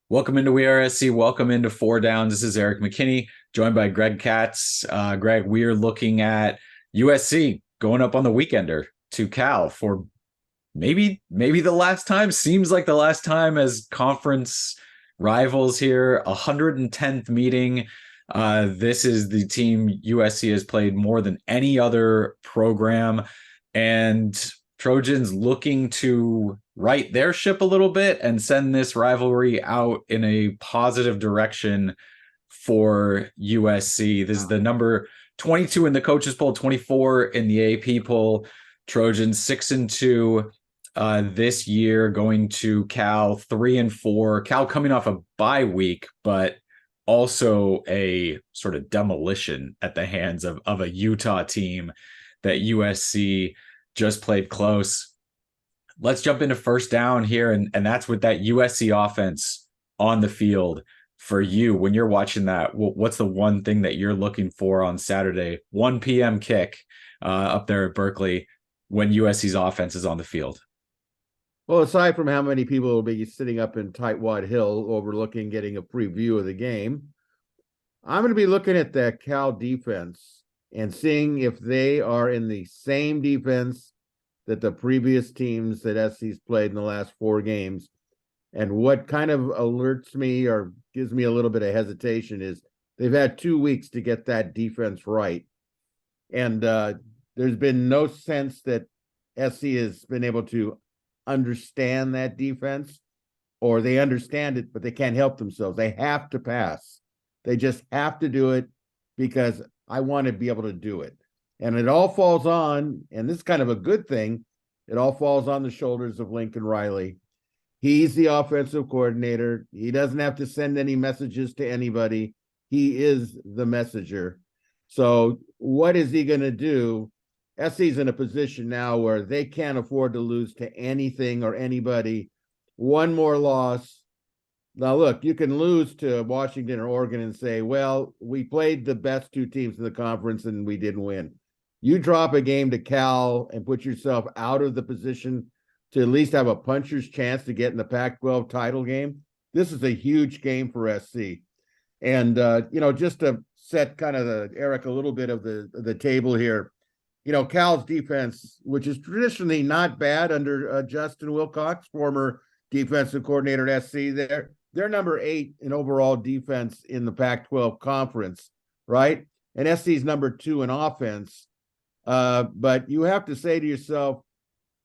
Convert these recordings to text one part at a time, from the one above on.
Welcome into WeAreSC. Welcome into Four Downs. This is Erik McKinney, joined by Greg Katz. Greg, we are looking at USC going up on the weekender to Cal for maybe the last time. Seems like the last time as conference rivals here. 110th meeting. This is the team USC has played more than any other program, and Trojans looking to right their ship a little bit and send this rivalry out in a positive direction for USC. This is the number 22 in the coaches poll, 24 in the AP poll. Trojans 6-2 this year, going to Cal 3-4. Cal coming off a bye week, but also a sort of demolition at the hands of a Utah team that USC just played close. Let's jump into first down here, and that's with that USC offense on the field. For you, when you're watching that, what's the one thing that you're looking for on Saturday, 1 p.m. kick up there at Berkeley, when USC's offense is on the field? Well, aside from how many people will be sitting up in Tightwad Hill overlooking, getting a preview of the game, I'm going to be looking at that Cal defense and seeing if they are in the same defense that the previous teams that SC's played in the last 4 games. And what kind of alerts me or gives me a little bit of hesitation is they've had 2 weeks to get that defense right. And there's been no sense that SC has been able to understand that defense, or they understand it, but they can't help themselves. They have to pass. They just have to do it because I want to be able to do it. And it all falls on, and this is kind of a good thing, it all falls on the shoulders of Lincoln Riley. He's the offensive coordinator. He doesn't have to send any messages to anybody. He is the messenger. So what is he going to do? SC's in a position now where they can't afford to lose to anything or anybody. One more loss. Now, look, you can lose to Washington or Oregon and say, well, we played the best 2 teams in the conference and we didn't win. You drop a game to Cal and put yourself out of the position to at least have a puncher's chance to get in the Pac-12 title game. This is a huge game for SC. And, just to set kind of Erik, a little bit of the table here, Cal's defense, which is traditionally not bad under Justin Wilcox, former defensive coordinator at SC, they're number 8 in overall defense in the Pac-12 conference, right? And SC's number 2 in offense. But you have to say to yourself,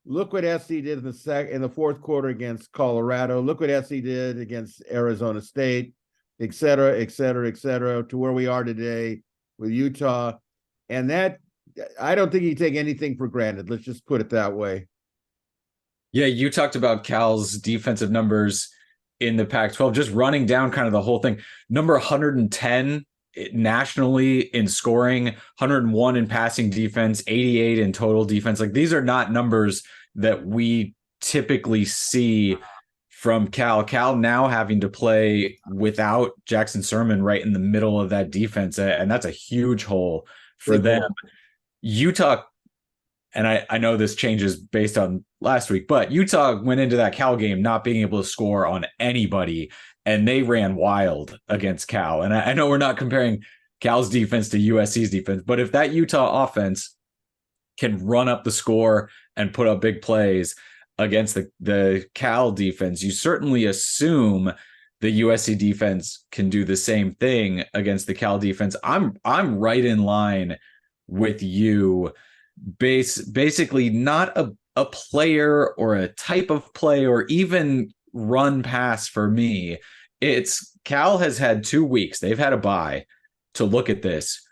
look what SC did in the fourth quarter against Colorado. Look what SC did against Arizona State, et cetera, et cetera, et cetera, to where we are today with Utah. And that, I don't think you take anything for granted. Let's just put it that way. Yeah, you talked about Cal's defensive numbers in the Pac-12, just running down kind of the whole thing. Number 110 nationally in scoring, 101 in passing defense, 88 in total defense. Like, these are not numbers that we typically see from Cal. Cal now having to play without Jackson Sermon right in the middle of that defense, and that's a huge hole for them. Utah, and I know this changes based on last week, but Utah went into that Cal game not being able to score on anybody, and they ran wild against Cal. And I know we're not comparing Cal's defense to USC's defense, but if that Utah offense can run up the score and put up big plays against the Cal defense, you certainly assume the USC defense can do the same thing against the Cal defense. I'm right in line with you. Basically not a player or a type of play or even run pass for me. It's Cal has had 2 weeks. They've had a bye to look at this.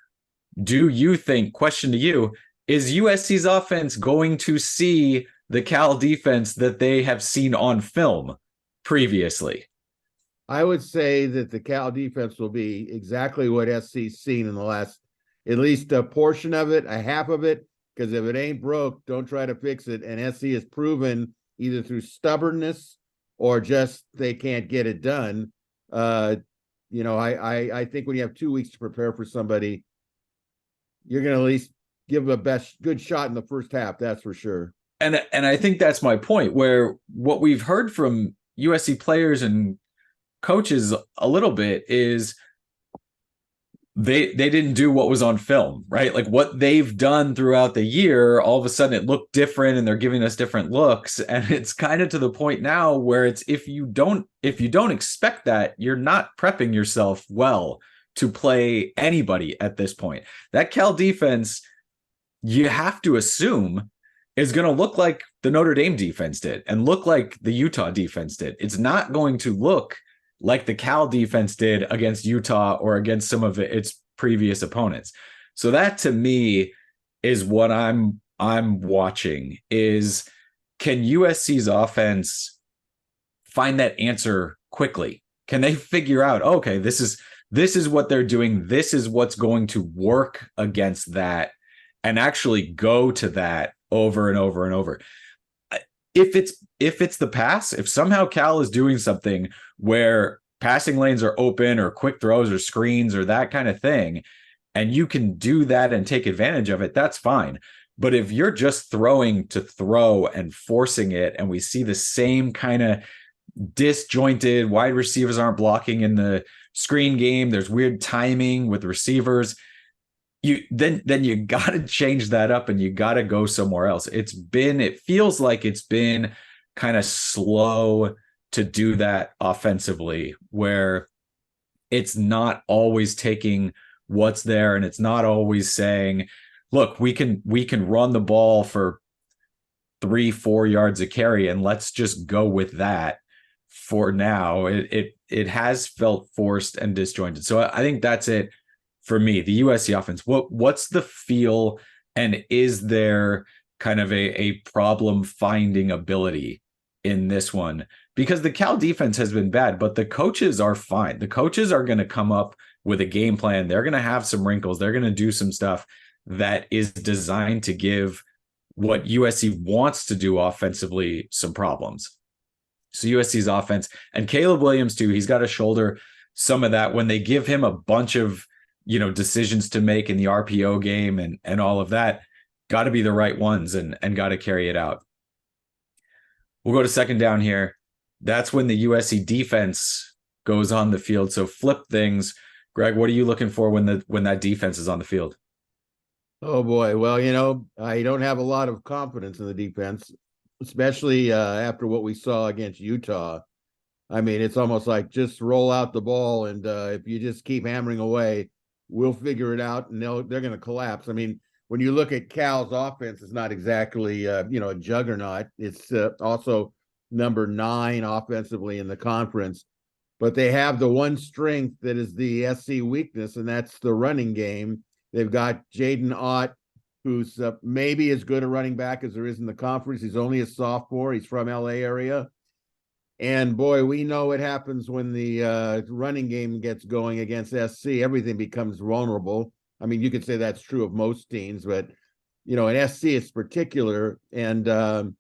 Do you think, question to you, is USC's offense going to see the Cal defense that they have seen on film previously? I would say that the Cal defense will be exactly what SC's seen in the last, at least a portion of it, a half of it, because if it ain't broke, don't try to fix it. And SC has proven either through stubbornness or just they can't get it done. I think when you have 2 weeks to prepare for somebody, you're going to at least give them a good shot in the first half. That's for sure. And I think that's my point, where what we've heard from USC players and coaches a little bit is they didn't do what was on film, right? Like what they've done throughout the year, all of a sudden it looked different and they're giving us different looks. And it's kind of to the point now where it's if you don't expect that, you're not prepping yourself well to play anybody at this point. That Cal defense, you have to assume, is going to look like the Notre Dame defense did and look like the Utah defense did. It's not going to look like the Cal defense did against Utah or against some of its previous opponents. So that to me is what I'm watching is, can USC's offense find that answer quickly? Can they figure out, okay, this is what they're doing. This is what's going to work against that, and actually go to that over and over and over. If it's the pass, if somehow Cal is doing something where passing lanes are open or quick throws or screens or that kind of thing, and you can do that and take advantage of it, that's fine. But if you're just throwing to throw and forcing it, and we see the same kind of disjointed, wide receivers aren't blocking in the screen game, there's weird timing with receivers, then you got to change that up and you got to go somewhere else. It feels like it's been kind of slow to do that offensively, where it's not always taking what's there, and it's not always saying, look, we can run the ball for 3-4 yards a carry, and let's just go with that for now. It has felt forced and disjointed. So I think that's it for me. The USC offense, what's the feel, and is there kind of a problem finding ability in this one? Because the Cal defense has been bad, but the coaches are fine. The coaches are going to come up with a game plan. They're going to have some wrinkles. They're going to do some stuff that is designed to give what USC wants to do offensively some problems. So USC's offense, and Caleb Williams too, he's got to shoulder some of that when they give him a bunch of decisions to make in the RPO game and all of that. Got to be the right ones and got to carry it out. We'll go to second down here. That's when the USC defense goes on the field. So flip things. Greg, what are you looking for when that defense is on the field? Oh boy. Well, I don't have a lot of confidence in the defense, especially after what we saw against Utah. I mean, it's almost like just roll out the ball, and if you just keep hammering away, we'll figure it out, and they're going to collapse. I mean, when you look at Cal's offense, it's not exactly a juggernaut. It's also number 9 offensively in the conference, but they have the one strength that is the SC weakness, and that's the running game. They've got Jaden Ott, who's maybe as good a running back as there is in the conference. He's only a sophomore. He's from LA area. And boy, we know what happens when the running game gets going against SC. Everything becomes vulnerable. I mean, you could say that's true of most teams, but in SC it's particular. And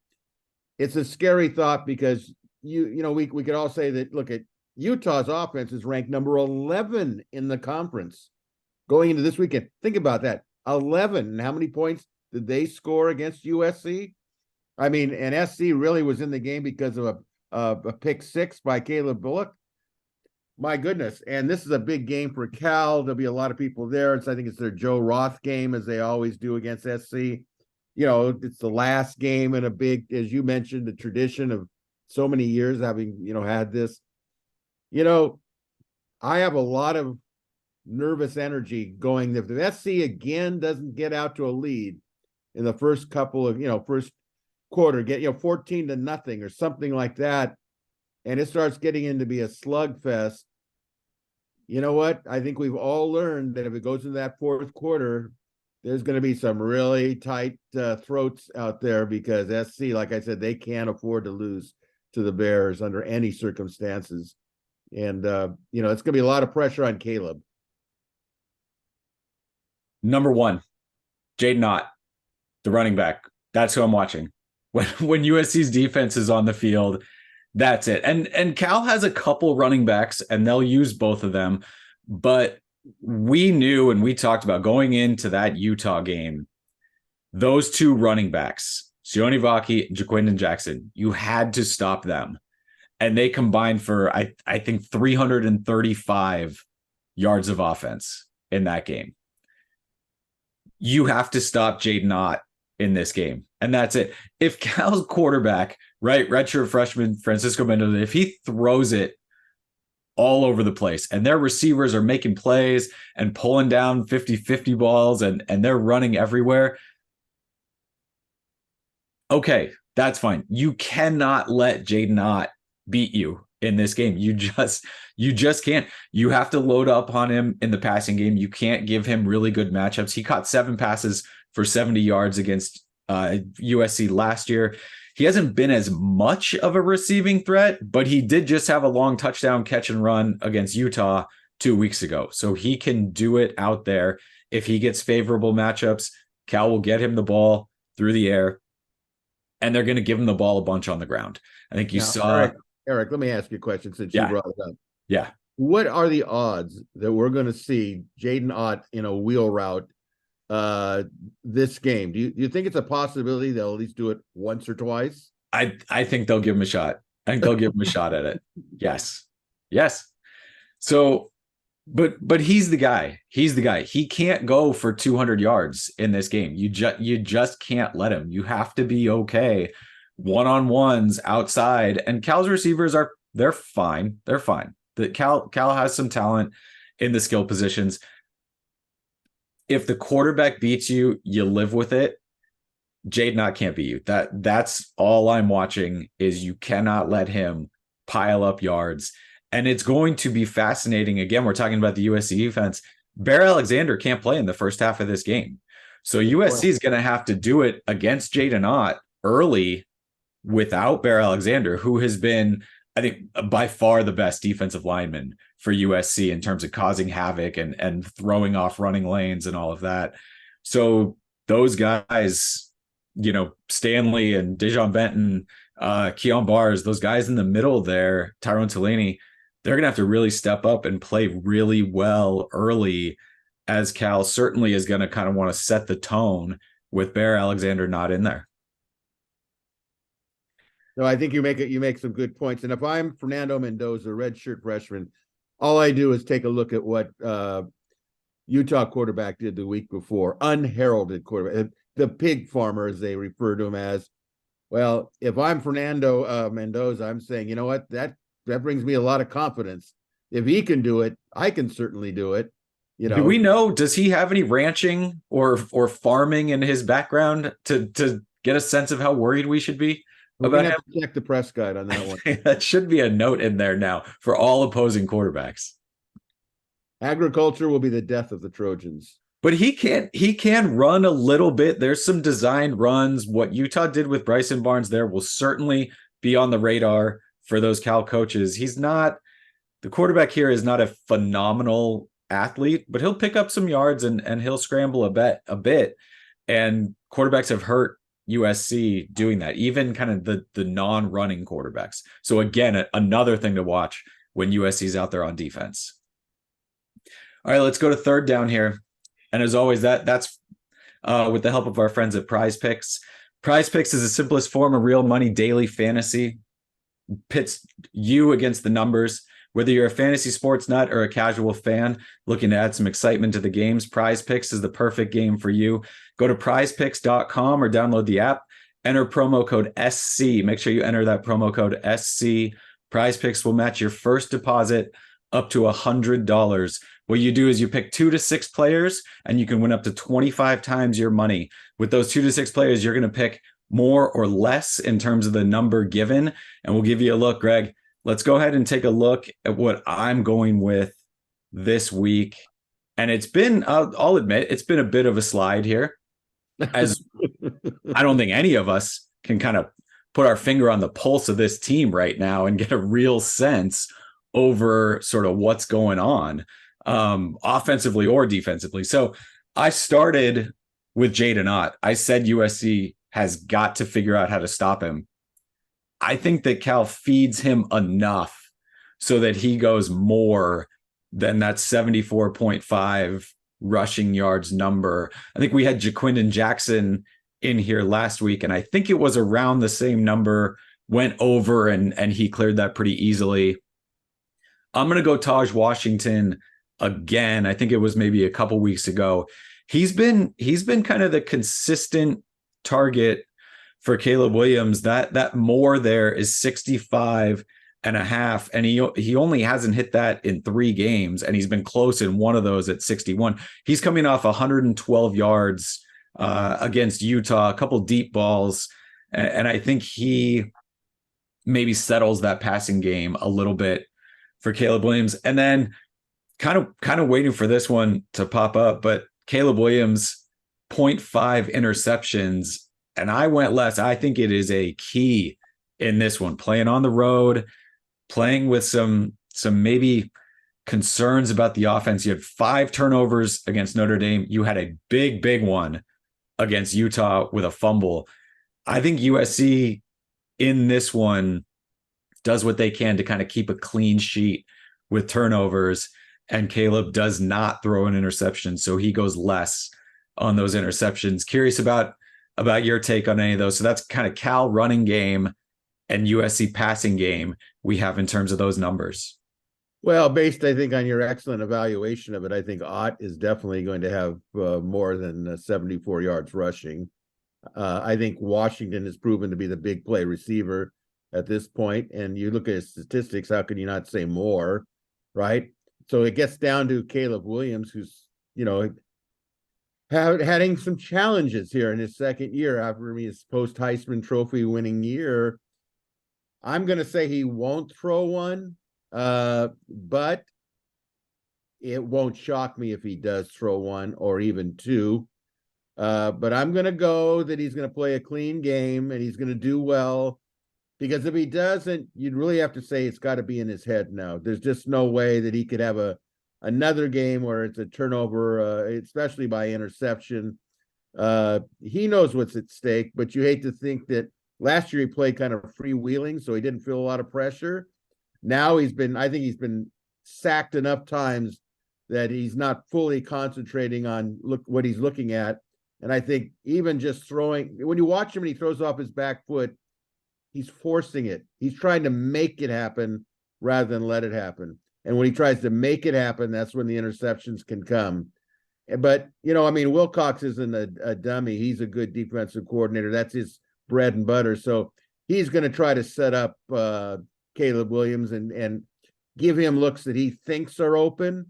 it's a scary thought, because we could all say that, look, at Utah's offense is ranked number 11 in the conference going into this weekend. Think about that. 11. And how many points did they score against USC? I mean, and SC really was in the game because of a pick 6 by Caleb Bullock. My goodness. And this is a big game for Cal. There'll be a lot of people there. I think it's their Joe Roth game, as they always do against SC. It's the last game in a big, as you mentioned, the tradition of so many years having, had this. I have a lot of nervous energy going. If the SC again doesn't get out to a lead in the first couple of, first quarter, get 14-0 or something like that, and it starts getting into be a slugfest, you know what? I think we've all learned that if it goes into that fourth quarter, there's going to be some really tight throats out there, because SC, like I said, they can't afford to lose to the Bears under any circumstances. And, it's going to be a lot of pressure on Caleb. Number 1, Jaden Ott, the running back. That's who I'm watching. When USC's defense is on the field, that's it. And Cal has a couple running backs, and they'll use both of them. But we knew, and we talked about going into that Utah game, those 2 running backs, Sione Vaki and Jaquindon Jackson, you had to stop them. and they combined for I think 335 yards of offense in that game. You have to stop Jaden Ott in this game, and that's it. If Cal's quarterback, right, redshirt freshman Francisco Mendoza, if he throws it all over the place and their receivers are making plays and pulling down 50-50 balls and they're running everywhere, okay, that's fine. You cannot let Jaden Ott beat you in this game. You just can't. You have to load up on him in the passing game. You can't give him really good matchups. He caught 7 passes for 70 yards against USC last year. He hasn't been as much of a receiving threat, but he did just have a long touchdown catch and run against Utah 2 weeks ago. So he can do it out there. If he gets favorable matchups, Cal will get him the ball through the air, and they're going to give him the ball a bunch on the ground. I think you saw... Erik, let me ask you a question since you brought it up. Yeah. What are the odds that we're going to see Jaden Ott in a wheel route this game? Do you think it's a possibility they'll at least do it once or twice? I think they'll give him a shot. I think they'll give him a shot at it. Yes. So, but he's the guy. He can't go for 200 yards in this game. You just can't let him. You have to be okay one-on-ones outside. And Cal's receivers they're fine. Cal has some talent in the skill positions. If the quarterback beats you, you live with it. Jaden Ott can't beat you. That's all I'm watching, is you cannot let him pile up yards. And it's going to be fascinating. Again, we're talking about the USC defense. Bear Alexander can't play in the first half of this game. So USC is going to have to do it against Jaden Ott early without Bear Alexander, who has been, I think, by far the best defensive lineman for USC in terms of causing havoc and throwing off running lanes and all of that. So those guys, Stanley and Dejon Benton, Keon Bars, those guys in the middle there, Tyrone Taleni, they're going to have to really step up and play really well early, as Cal certainly is going to kind of want to set the tone with Bear Alexander not in there. No, I think you make some good points. And if I'm Fernando Mendoza, redshirt freshman, all I do is take a look at what Utah quarterback did the week before, unheralded quarterback, the pig farmer, as they refer to him as. Well, if I'm Fernando Mendoza, I'm saying, you know what, that brings me a lot of confidence. If he can do it, I can certainly do it. Do we know, does he have any ranching or farming in his background to get a sense of how worried we should be about him? Check the press guide on that one. That should be a note in there now for all opposing quarterbacks. Agriculture will be the death of the Trojans. But he can run a little bit. There's some designed runs. What Utah did with Bryson Barnes there will certainly be on the radar for those Cal coaches. The quarterback here is not a phenomenal athlete, but he'll pick up some yards and he'll scramble a bit. And quarterbacks have hurt USC doing that, even kind of the non-running quarterbacks. So again, another thing to watch when USC's out there on defense. All right, let's go to third down here. And as always, that's with the help of our friends at Prize Picks. Prize Picks is the simplest form of real money daily fantasy. Pits you against the numbers. Whether you're a fantasy sports nut or a casual fan looking to add some excitement to the games, Prize Picks is the perfect game for you. Go to prizepicks.com or download the app. Enter promo code SC. Make sure you enter that promo code SC. Prize Picks will match your first deposit up to $100. What you do is you pick 2 to 6 players, and you can win up to 25 times your money. With those 2 to 6 players, you're going to pick more or less in terms of the number given, and we'll give you a look, Greg. Let's go ahead and take a look at what I'm going with this week. And it's been, I'll admit, it's been a bit of a slide here, as I don't think any of us can kind of put our finger on the pulse of this team right now and get a real sense over sort of what's going on, offensively or defensively. So I started with Jaden Ott. I said USC has got to figure out how to stop him. I think that Cal feeds him enough so that he goes more than that 74.5 rushing yards number. I think we had Jaquindon Jackson in here last week, and I think it was around the same number went over and he cleared that pretty easily. I'm going to go Taj Washington again. I think it was maybe a couple weeks ago. He's been kind of the consistent target for Caleb Williams. That more there is 65 and a half, and he only hasn't hit that in 3 games, and he's been close in one of those at 61. He's coming off 112 yards against Utah, a couple deep balls, and I think he maybe settles that passing game a little bit for Caleb Williams. And then kind of waiting for this one to pop up, but Caleb Williams 0.5 interceptions, and I went less. I think it is a key in this one, playing on the road, playing with some maybe concerns about the offense. You had 5 turnovers against Notre Dame. You had a big one against Utah with a fumble. I think USC in this one does what they can to kind of keep a clean sheet with turnovers, and Caleb does not throw an interception, so he goes less on those interceptions. Curious about your take on any of those. So that's kind of Cal running game and USC passing game we have in terms of those numbers. Well, based, I think, on your excellent evaluation of it, I think Ott is definitely going to have more than 74 yards rushing. I think Washington has proven to be the big play receiver at this point, and you look at his statistics, how can you not say more, right? So it gets down to Caleb Williams, who's, having some challenges here in his second year after his post-Heisman Trophy winning year. I'm going to say he won't throw one, but it won't shock me if he does throw one or even 2. But I'm going to go that he's going to play a clean game and he's going to do well, because if he doesn't, you'd really have to say it's got to be in his head now. There's just no way that he could have another game where it's a turnover, especially by interception. He knows what's at stake, but you hate to think that last year he played kind of freewheeling, so he didn't feel a lot of pressure. Now I think he's been sacked enough times that he's not fully concentrating on what he's looking at. And I think even just throwing, when you watch him and he throws off his back foot, he's forcing it. He's trying to make it happen rather than let it happen. And when he tries to make it happen, that's when the interceptions can come. But, Wilcox isn't a dummy. He's a good defensive coordinator. That's his bread and butter. So he's going to try to set up Caleb Williams and give him looks that he thinks are open.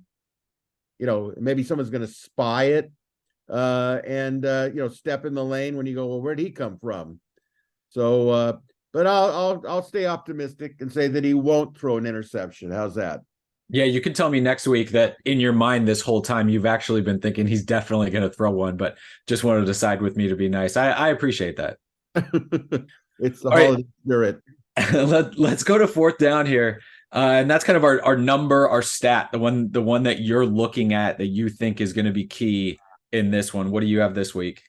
Maybe someone's going to spy it and step in the lane when you go, well, where'd he come from? So, but I'll stay optimistic and say that he won't throw an interception. How's that? Yeah, you can tell me next week that in your mind this whole time you've actually been thinking he's definitely going to throw one, but just wanted to decide with me to be nice. I appreciate that. It's the holiday spirit. Let's go to 4th down here. And that's kind of our number, our stat, the one that you're looking at that you think is going to be key in this one. What do you have this week?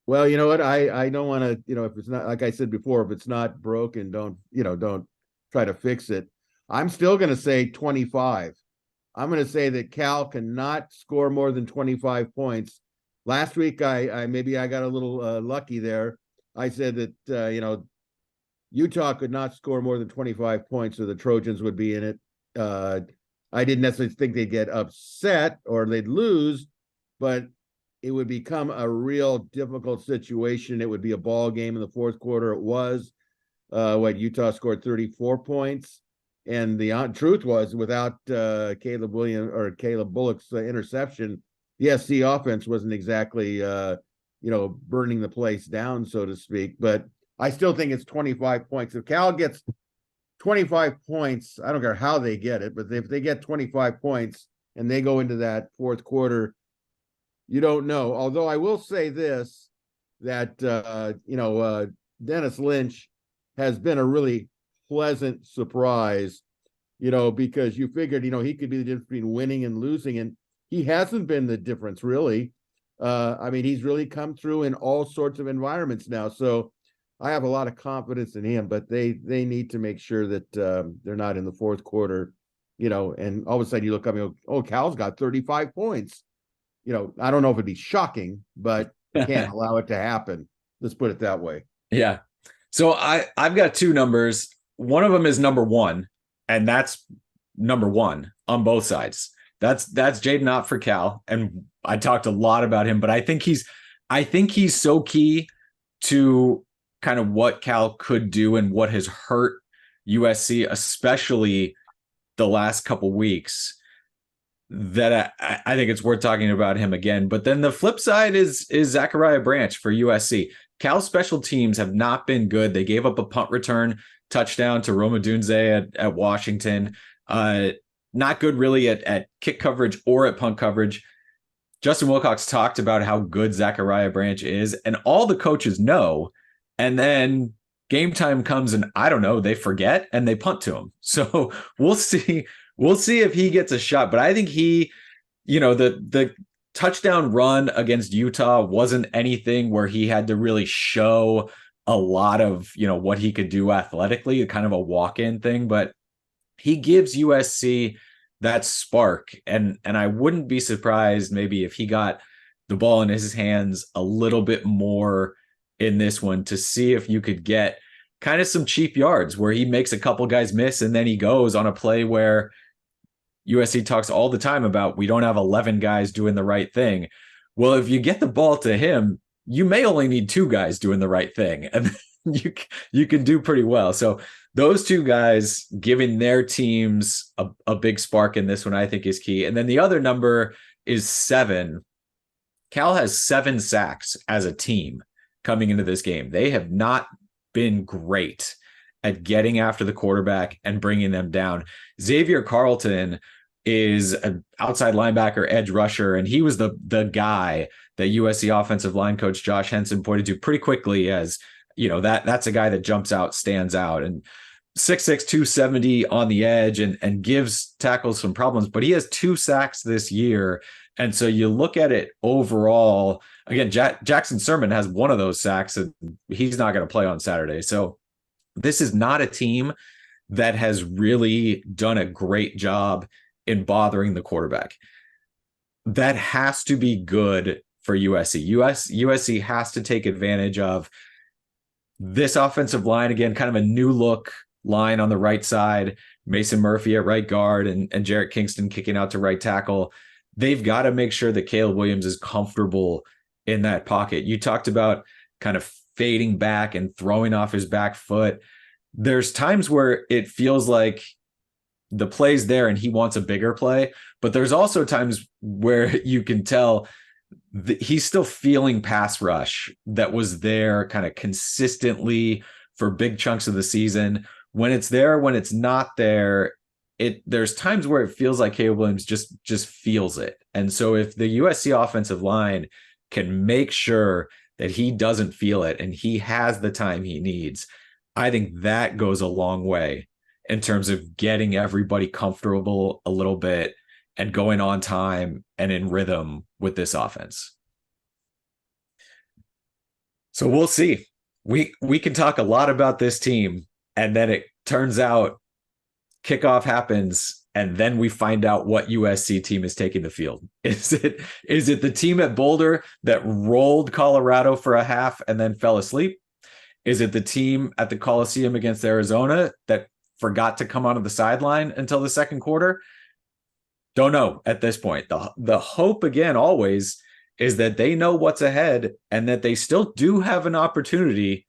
Well, you know what? I don't want to, if it's not, like I said before, if it's not broken, don't try to fix it. I'm still going to say 25. I'm going to say that Cal cannot score more than 25 points. Last week, I got a little lucky there. I said that, Utah could not score more than 25 points, or the Trojans would be in it. I didn't necessarily think they'd get upset or they'd lose, but it would become a real difficult situation. It would be a ball game in the 4th quarter. It was Utah scored 34 points. And the truth was, without Caleb Bullock's interception, the SC offense wasn't exactly, burning the place down, so to speak. But I still think it's 25 points. If Cal gets 25 points, I don't care how they get it, but if they get 25 points and they go into that 4th quarter, you don't know. Although I will say this, that, Dennis Lynch has been a really pleasant surprise, because you figured, he could be the difference between winning and losing, and he hasn't been the difference, really. He's really come through in all sorts of environments now. So I have a lot of confidence in him, but they need to make sure that they're not in the 4th quarter, and all of a sudden you look up and go, oh, Cal's got 35 points. I don't know if it'd be shocking, but can't allow it to happen. Let's put it that way. Yeah. So I've got two numbers. One of them is number one, and that's number one on both sides. That's Jaden Ott for Cal, and I talked a lot about him, but I think he's so key to kind of what Cal could do and what has hurt USC, especially the last couple weeks, that I think it's worth talking about him again. But then the flip side is Zachariah Branch for USC. Cal's special teams have not been good. They gave up a punt return touchdown to Roma Dunze at Washington. Not good really at kick coverage or at punt coverage. Justin Wilcox talked about how good Zachariah Branch is, and all the coaches know. And then game time comes, and I don't know, they forget and they punt to him. So we'll see. We'll see if he gets a shot. But I think he, the touchdown run against Utah wasn't anything where he had to really show a lot of, what he could do athletically, kind of a walk-in thing. But he gives USC that spark. And I wouldn't be surprised maybe if he got the ball in his hands a little bit more in this one, to see if you could get kind of some cheap yards where he makes a couple guys miss and then he goes on a play where USC talks all the time about we don't have 11 guys doing the right thing. Well, if you get the ball to him, you may only need 2 guys doing the right thing, and you can do pretty well. So those 2 guys giving their teams a big spark in this one, I think, is key. And then the other number is 7. Cal has 7 sacks as a team coming into this game. They have not been great at getting after the quarterback and bringing them down. Xavier Carlton is an outside linebacker, edge rusher, and he was the guy that USC offensive line coach Josh Henson pointed to pretty quickly as, that's a guy that jumps out, stands out, and 6'6", 270 on the edge and gives tackles some problems, but he has 2 sacks this year. And so you look at it overall, again, Jackson Sermon has one of those sacks, and he's not going to play on Saturday. So this is not a team that has really done a great job in bothering the quarterback. That has to be good for USC. USC has to take advantage of this offensive line. Again, kind of a new look line on the right side, Mason Murphy at right guard and Jarrett Kingston kicking out to right tackle. They've got to make sure that Caleb Williams is comfortable in that pocket. You talked about kind of fading back and throwing off his back foot. There's times where it feels like the play's there and he wants a bigger play, but there's also times where you can tell that he's still feeling pass rush that was there kind of consistently for big chunks of the season. When it's there, when it's not there, there's times where it feels like Caleb Williams just feels it. And so if the USC offensive line can make sure that he doesn't feel it and he has the time he needs, I think that goes a long way in terms of getting everybody comfortable a little bit and going on time and in rhythm with this offense. So we'll see. We can talk a lot about this team, and then it turns out kickoff happens, and then we find out what USC team is taking the field. Is it the team at Boulder that rolled Colorado for a half and then fell asleep? Is it the team at the Coliseum against Arizona that forgot to come onto the sideline until the second quarter? Don't know at this point. The hope, again, always is that they know what's ahead and that they still do have an opportunity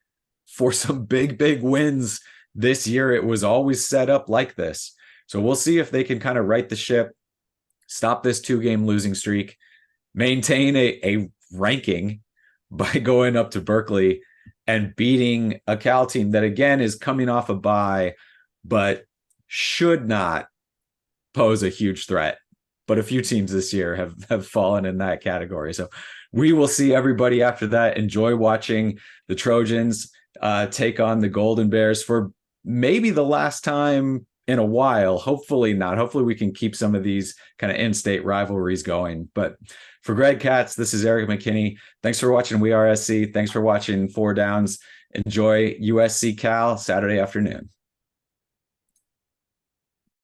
for some big wins this year. It was always set up like this. So we'll see if they can kind of right the ship, stop this 2-game losing streak, maintain a ranking by going up to Berkeley and beating a Cal team that, again, is coming off a bye, but should not pose a huge threat. But a few teams this year have fallen in that category. So we will see everybody after that. Enjoy watching the Trojans take on the Golden Bears for maybe the last time in a while. Hopefully not. Hopefully we can keep some of these kind of in-state rivalries going. But for Greg Katz, this is Erik McKinney. Thanks for watching WeAreSC. Thanks for watching 4 Downs. Enjoy USC Cal Saturday afternoon.